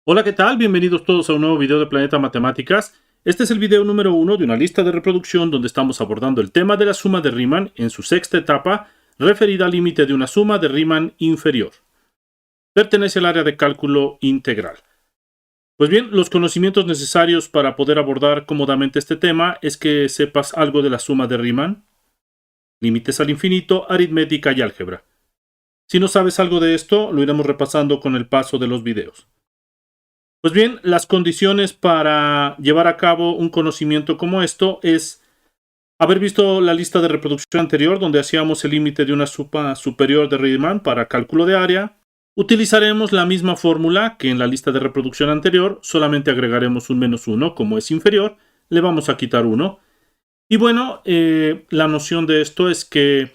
Hola, ¿qué tal? Bienvenidos todos a un nuevo video de Planeta Matemáticas. Este es el video número 1 de una lista de reproducción donde estamos abordando el tema de la suma de Riemann en su sexta etapa, referida al límite de una suma de Riemann inferior. Pertenece al área de cálculo integral. Pues bien, los conocimientos necesarios para poder abordar cómodamente este tema es que sepas algo de la suma de Riemann, límites al infinito, aritmética y álgebra. Si no sabes algo de esto, lo iremos repasando con el paso de los videos. Pues bien, las condiciones para llevar a cabo un conocimiento como esto es haber visto la lista de reproducción anterior donde hacíamos el límite de una suma superior de Riemann para cálculo de área. Utilizaremos la misma fórmula que en la lista de reproducción anterior, solamente agregaremos un -1, como es inferior, le vamos a quitar 1. Y bueno, la noción de esto es que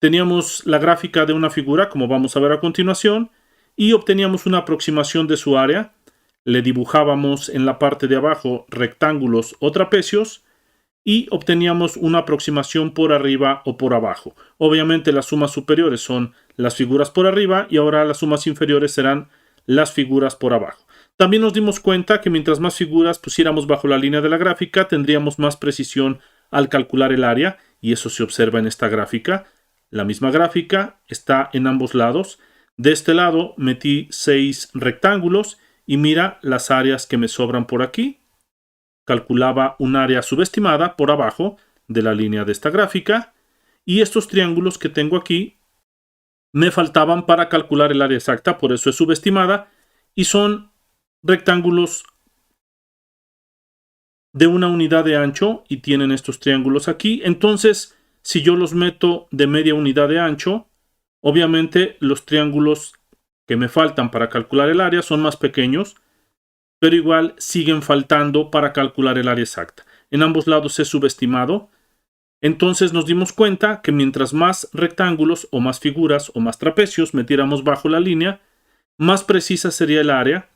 teníamos la gráfica de una figura, como vamos a ver a continuación, y obteníamos una aproximación de su área. Le dibujábamos en la parte de abajo rectángulos o trapecios y obteníamos una aproximación por arriba o por abajo. Obviamente las sumas superiores son las figuras por arriba y ahora las sumas inferiores serán las figuras por abajo. También nos dimos cuenta que mientras más figuras pusiéramos bajo la línea de la gráfica, tendríamos más precisión al calcular el área, y eso se observa en esta gráfica. La misma gráfica está en ambos lados. De este lado metí 6 rectángulos y mira las áreas que me sobran por aquí. Calculaba un área subestimada por abajo de la línea de esta gráfica, y estos triángulos que tengo aquí me faltaban para calcular el área exacta, por eso es subestimada, y son rectángulos de una unidad de ancho y tienen estos triángulos aquí. Entonces, si yo los meto de media unidad de ancho, obviamente los triángulos que me faltan para calcular el área son más pequeños, pero igual siguen faltando para calcular el área exacta. En ambos lados es subestimado. Entonces nos dimos cuenta que mientras más rectángulos o más figuras o más trapecios metiéramos bajo la línea, más precisa sería el área.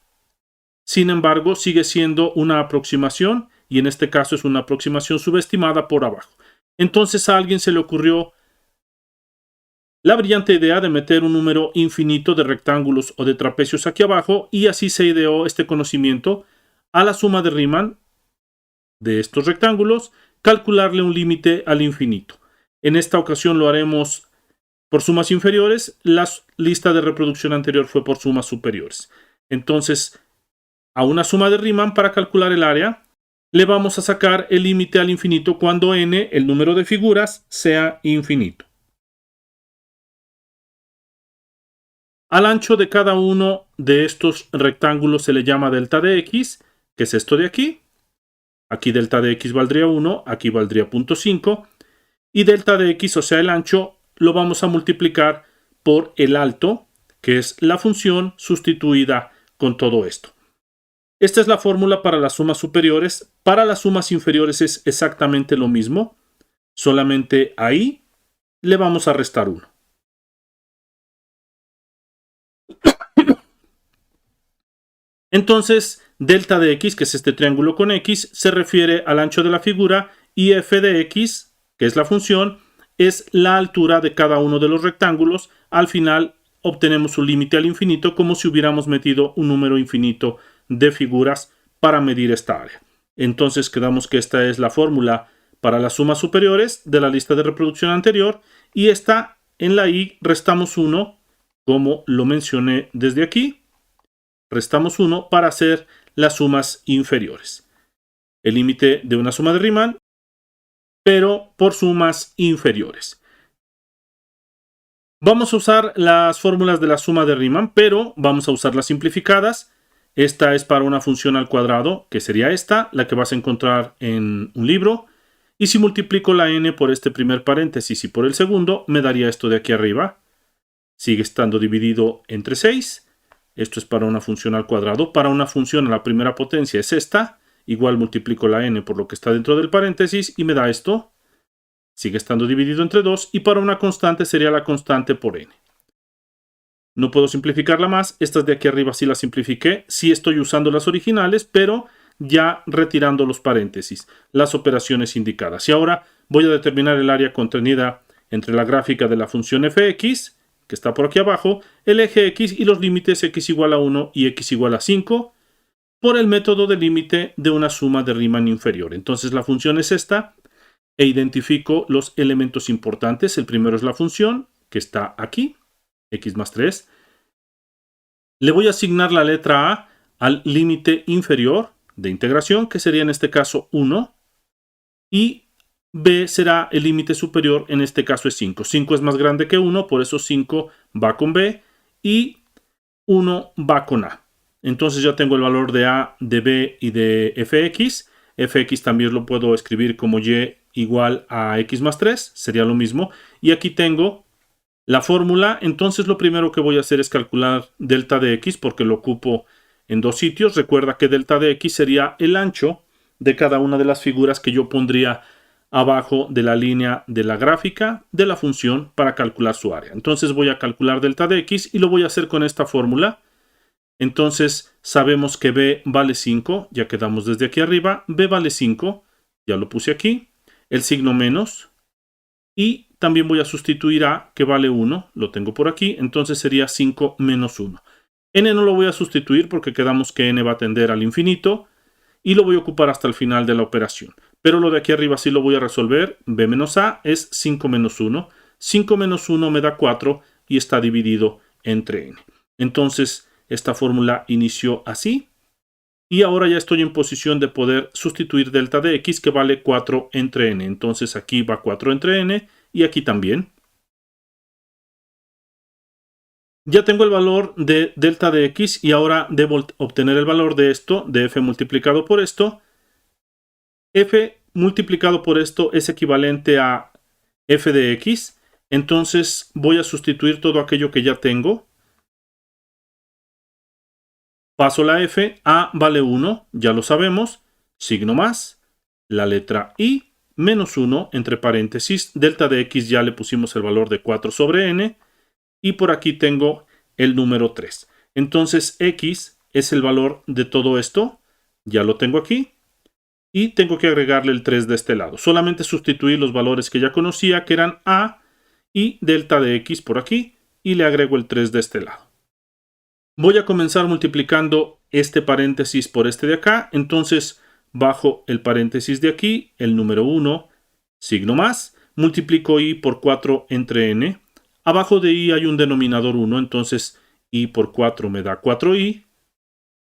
Sin embargo, sigue siendo una aproximación, y en este caso es una aproximación subestimada por abajo. Entonces a alguien se le ocurrió la brillante idea de meter un número infinito de rectángulos o de trapecios aquí abajo, y así se ideó este conocimiento: a la suma de Riemann de estos rectángulos, calcularle un límite al infinito. En esta ocasión lo haremos por sumas inferiores. La lista de reproducción anterior fue por sumas superiores. Entonces, a una suma de Riemann para calcular el área, le vamos a sacar el límite al infinito cuando n, el número de figuras, sea infinito. Al ancho de cada uno de estos rectángulos se le llama delta de x, que es esto de aquí. Aquí delta de x valdría 1, aquí valdría 0.5. Y delta de x, o sea el ancho, lo vamos a multiplicar por el alto, que es la función sustituida con todo esto. Esta es la fórmula para las sumas superiores. Para las sumas inferiores es exactamente lo mismo, solamente ahí le vamos a restar 1. Entonces, delta de x, que es este triángulo con x, se refiere al ancho de la figura, y f de x, que es la función, es la altura de cada uno de los rectángulos. Al final obtenemos un límite al infinito, como si hubiéramos metido un número infinito de figuras para medir esta área. Entonces quedamos que esta es la fórmula para las sumas superiores de la lista de reproducción anterior, y esta en la y restamos 1, como lo mencioné desde aquí. Restamos 1 para hacer las sumas inferiores. El límite de una suma de Riemann, pero por sumas inferiores. Vamos a usar las fórmulas de la suma de Riemann, pero vamos a usar las simplificadas. Esta es para una función al cuadrado, que sería esta, la que vas a encontrar en un libro. Y si multiplico la n por este primer paréntesis y por el segundo, me daría esto de aquí arriba. Sigue estando dividido entre 6. Esto es para una función al cuadrado. Para una función a la primera potencia es esta. Igual multiplico la n por lo que está dentro del paréntesis y me da esto. Sigue estando dividido entre 2. Y para una constante sería la constante por n. No puedo simplificarla más. Estas de aquí arriba sí las simplifiqué. Sí estoy usando las originales, pero ya retirando los paréntesis, las operaciones indicadas. Y ahora voy a determinar el área contenida entre la gráfica de la función fx, que está por aquí abajo, el eje X y los límites X igual a 1 y X igual a 5 por el método de límite de una suma de Riemann inferior. Entonces la función es esta e identifico los elementos importantes. El primero es la función que está aquí, X más 3. Le voy a asignar la letra A al límite inferior de integración, que sería en este caso 1, y B será el límite superior, en este caso es 5. 5 es más grande que 1, por eso 5 va con B y 1 va con A. Entonces ya tengo el valor de A, de B y de fx. Fx también lo puedo escribir como y igual a x más 3, sería lo mismo. Y aquí tengo la fórmula. Entonces lo primero que voy a hacer es calcular delta de x porque lo ocupo en dos sitios. Recuerda que delta de x sería el ancho de cada una de las figuras que yo pondría abajo de la línea de la gráfica de la función para calcular su área. Entonces voy a calcular delta de x y lo voy a hacer con esta fórmula. Entonces sabemos que b vale 5, ya quedamos desde aquí arriba. B vale 5, ya lo puse aquí. El signo menos. Y también voy a sustituir a que vale 1, lo tengo por aquí. Entonces sería 5 menos 1. N no lo voy a sustituir porque quedamos que n va a tender al infinito. Y lo voy a ocupar hasta el final de la operación. Pero lo de aquí arriba sí lo voy a resolver. B menos A es 5 menos 1. 5 menos 1 me da 4 y está dividido entre n. Entonces, esta fórmula inició así. Y ahora ya estoy en posición de poder sustituir delta de x, que vale 4 entre n. Entonces aquí va 4 entre n y aquí también. Ya tengo el valor de delta de x y ahora debo obtener el valor de esto, de f multiplicado por esto. F multiplicado por esto es equivalente a f de x. Entonces voy a sustituir todo aquello que ya tengo. Paso la f, a vale 1, ya lo sabemos. Signo más, la letra i, menos 1, entre paréntesis. Delta de x ya le pusimos el valor de 4 sobre n. Y por aquí tengo el número 3. Entonces x es el valor de todo esto. Ya lo tengo aquí. Y tengo que agregarle el 3 de este lado. Solamente sustituir los valores que ya conocía, que eran a y delta de x por aquí. Y le agrego el 3 de este lado. Voy a comenzar multiplicando este paréntesis por este de acá. Entonces bajo el paréntesis de aquí, el número 1, signo más. Multiplico i por 4 entre n. Abajo de i hay un denominador 1, entonces i por 4 me da 4i.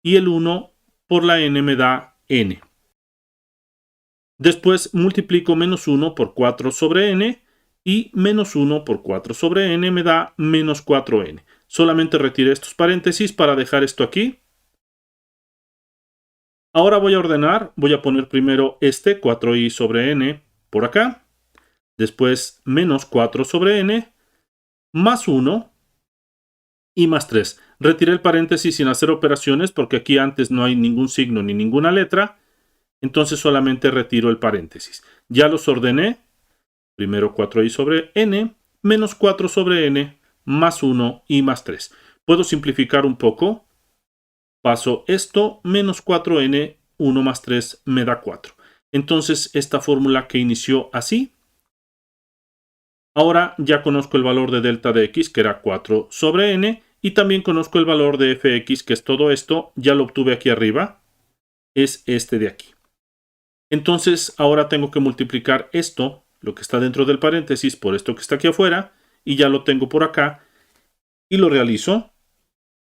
Y el 1 por la n me da n. Después multiplico menos 1 por 4 sobre n. Y menos 1 por 4 sobre n me da menos 4n. Solamente retiré estos paréntesis para dejar esto aquí. Ahora voy a ordenar. Voy a poner primero este 4i sobre n por acá. Después menos 4 sobre n. Más 1 y más 3. Retiré el paréntesis sin hacer operaciones porque aquí antes no hay ningún signo ni ninguna letra. Entonces solamente retiro el paréntesis. Ya los ordené. Primero 4i sobre n, menos 4 sobre n, más 1 y más 3. Puedo simplificar un poco. Paso esto, menos 4n, 1 más 3 me da 4. Entonces esta fórmula que inició así. Ahora ya conozco el valor de delta de x, que era 4 sobre n, y también conozco el valor de fx, que es todo esto. Ya lo obtuve aquí arriba. Es este de aquí. Entonces ahora tengo que multiplicar esto, lo que está dentro del paréntesis, por esto que está aquí afuera, y ya lo tengo por acá, y lo realizo.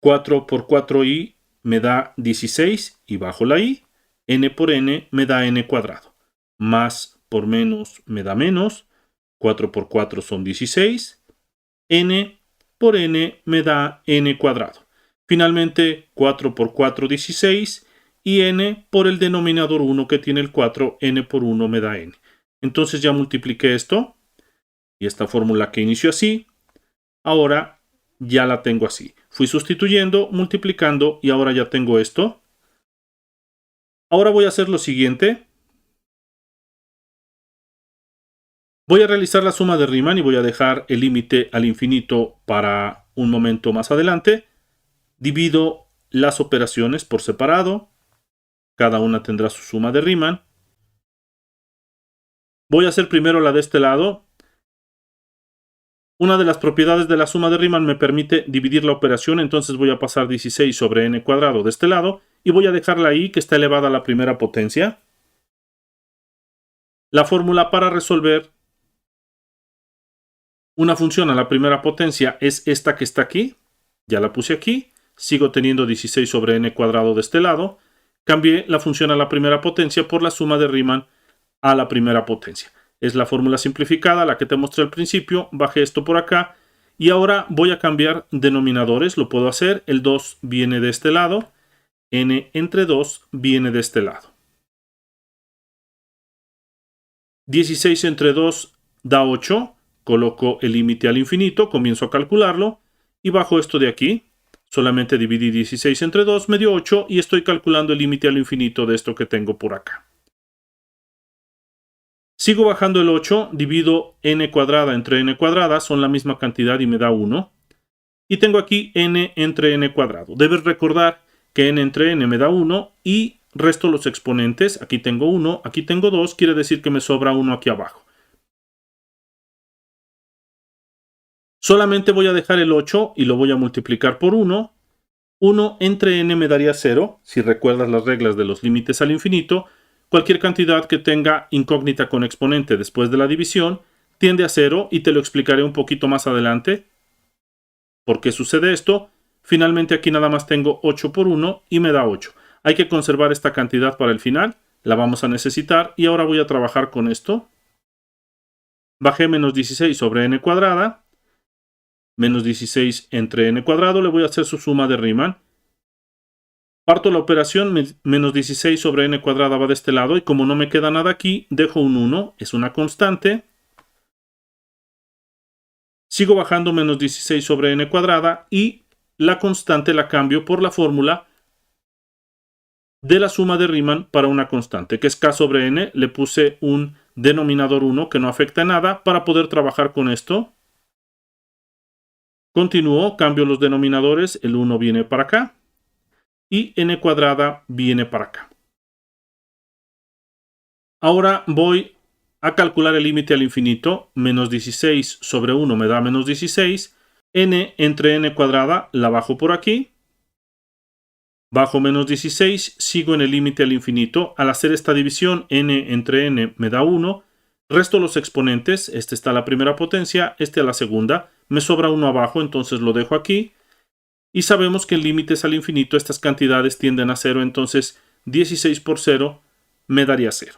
4 por 4i me da 16, y bajo la i, n por n me da n cuadrado. Más por menos me da menos. 4 por 4 son 16. N por n me da n cuadrado. Finalmente, 4 por 4, 16. Y n por el denominador 1 que tiene el 4, n por 1 me da n. Entonces ya multipliqué esto. Y esta fórmula que inició así, ahora ya la tengo así. Fui sustituyendo, multiplicando y ahora ya tengo esto. Ahora voy a hacer lo siguiente. Voy a realizar la suma de Riemann y voy a dejar el límite al infinito para un momento más adelante. Divido las operaciones por separado. Cada una tendrá su suma de Riemann. Voy a hacer primero la de este lado. Una de las propiedades de la suma de Riemann me permite dividir la operación, entonces voy a pasar 16 sobre n cuadrado de este lado y voy a dejarla ahí, que está elevada a la primera potencia. La fórmula para resolver una función a la primera potencia es esta que está aquí. Ya la puse aquí. Sigo teniendo 16 sobre n cuadrado de este lado. Cambié la función a la primera potencia por la suma de Riemann a la primera potencia. Es la fórmula simplificada, la que te mostré al principio. Bajé esto por acá. Y ahora voy a cambiar denominadores. Lo puedo hacer. El 2 viene de este lado. N entre 2 viene de este lado. 16 entre 2 da 8. Coloco el límite al infinito. Comienzo a calcularlo. Y bajo esto de aquí. Solamente dividí 16 entre 2, me dio 8. Y estoy calculando el límite al infinito de esto que tengo por acá. Sigo bajando el 8, divido n cuadrada entre n cuadrada, son la misma cantidad y me da 1. Y tengo aquí n entre n cuadrado. Debes recordar que n entre n me da 1 y resto los exponentes. Aquí tengo 1, aquí tengo 2, quiere decir que me sobra 1 aquí abajo. Solamente voy a dejar el 8 y lo voy a multiplicar por 1. 1 entre n me daría 0, si recuerdas las reglas de los límites al infinito. Cualquier cantidad que tenga incógnita con exponente después de la división tiende a 0 y te lo explicaré un poquito más adelante. ¿Por qué sucede esto? Finalmente aquí nada más tengo 8 por 1 y me da 8. Hay que conservar esta cantidad para el final, la vamos a necesitar y ahora voy a trabajar con esto. Bajé menos 16 sobre n cuadrada, menos 16 entre n cuadrado, le voy a hacer su suma de Riemann. Parto la operación, menos 16 sobre n cuadrada va de este lado y como no me queda nada aquí, dejo un 1, es una constante. Sigo bajando menos 16 sobre n cuadrada y la constante la cambio por la fórmula de la suma de Riemann para una constante, que es k sobre n. Le puse un denominador 1 que no afecta en nada para poder trabajar con esto. Continúo, cambio los denominadores, el 1 viene para acá. Y n cuadrada viene para acá. Ahora voy a calcular el límite al infinito. Menos 16 sobre 1 me da menos 16. N entre n cuadrada la bajo por aquí. Bajo menos 16, sigo en el límite al infinito. Al hacer esta división, n entre n me da 1. Resto los exponentes. Este está a la primera potencia, este a la segunda. Me sobra 1 abajo, entonces lo dejo aquí. Y sabemos que en límites al infinito estas cantidades tienden a 0, entonces 16 por 0 me daría 0.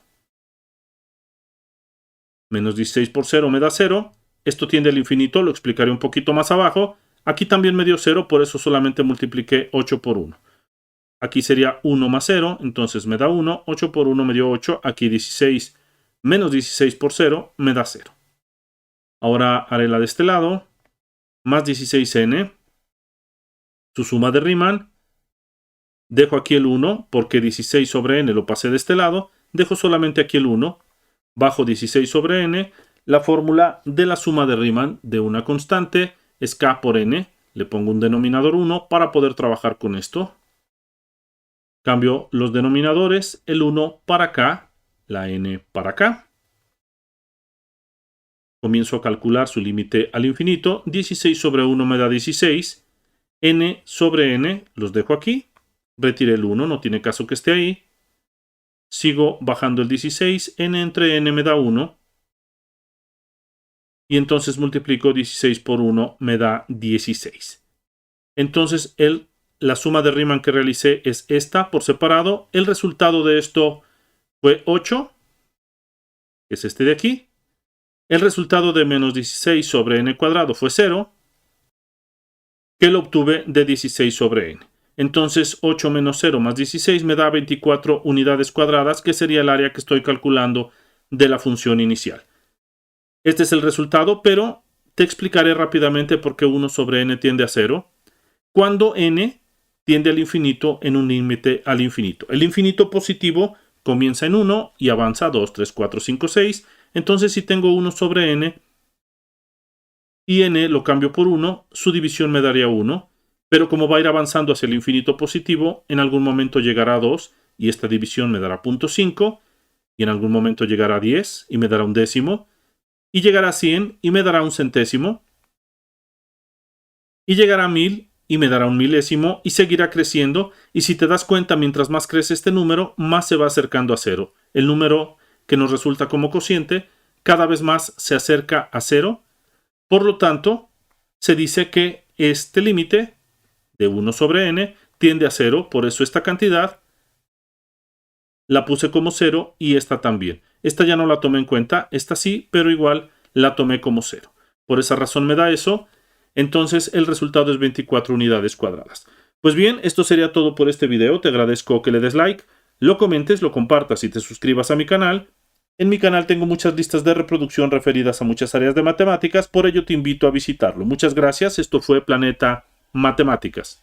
Menos 16 por 0 me da 0. Esto tiende al infinito, lo explicaré un poquito más abajo. Aquí también me dio 0, por eso solamente multipliqué 8 por 1. Aquí sería 1 más 0, entonces me da 1. 8 por 1 me dio 8. Aquí 16 menos 16 por 0 me da 0. Ahora haré la de este lado. Más 16n. Su suma de Riemann. Dejo aquí el 1 porque 16 sobre n lo pasé de este lado. Dejo solamente aquí el 1. Bajo 16 sobre n. La fórmula de la suma de Riemann de una constante es k por n. Le pongo un denominador 1 para poder trabajar con esto. Cambio los denominadores. El 1 para acá. La n para acá. Comienzo a calcular su límite al infinito. 16 sobre 1 me da 16. N sobre n, los dejo aquí. Retiré el 1, no tiene caso que esté ahí. Sigo bajando el 16. N entre n me da 1. Y entonces multiplico 16 por 1, me da 16. Entonces la suma de Riemann que realicé es esta por separado. El resultado de esto fue 8, que es este de aquí. El resultado de menos 16 sobre n cuadrado fue 0, que lo obtuve de 16 sobre n. Entonces 8 menos 0 más 16 me da 24 unidades cuadradas, que sería el área que estoy calculando de la función inicial. Este es el resultado, pero te explicaré rápidamente por qué 1 sobre n tiende a 0. Cuando n tiende al infinito en un límite al infinito. El infinito positivo comienza en 1 y avanza a 2, 3, 4, 5, 6. Entonces si tengo 1 sobre n y n lo cambio por 1, su división me daría 1. Pero como va a ir avanzando hacia el infinito positivo, en algún momento llegará a 2 y esta división me dará 0.5. Y en algún momento llegará a 10 y me dará un décimo. Y llegará a 100 y me dará un centésimo. y llegará a 1000 y me dará un milésimo y seguirá creciendo, y si te das cuenta, mientras más crece este número, más se va acercando a 0. El número que nos resulta como cociente cada vez más se acerca a 0. Por lo tanto, se dice que este límite de 1 sobre n tiende a 0, por eso esta cantidad la puse como 0 y esta también. Esta ya no la tomé en cuenta, esta sí, pero igual la tomé como 0. Por esa razón me da eso. Entonces el resultado es 24 unidades cuadradas. Pues bien, esto sería todo por este video. Te agradezco que le des like, lo comentes, lo compartas y te suscribas a mi canal. En mi canal tengo muchas listas de reproducción referidas a muchas áreas de matemáticas, por ello te invito a visitarlo. Muchas gracias, esto fue Planeta Matemáticas.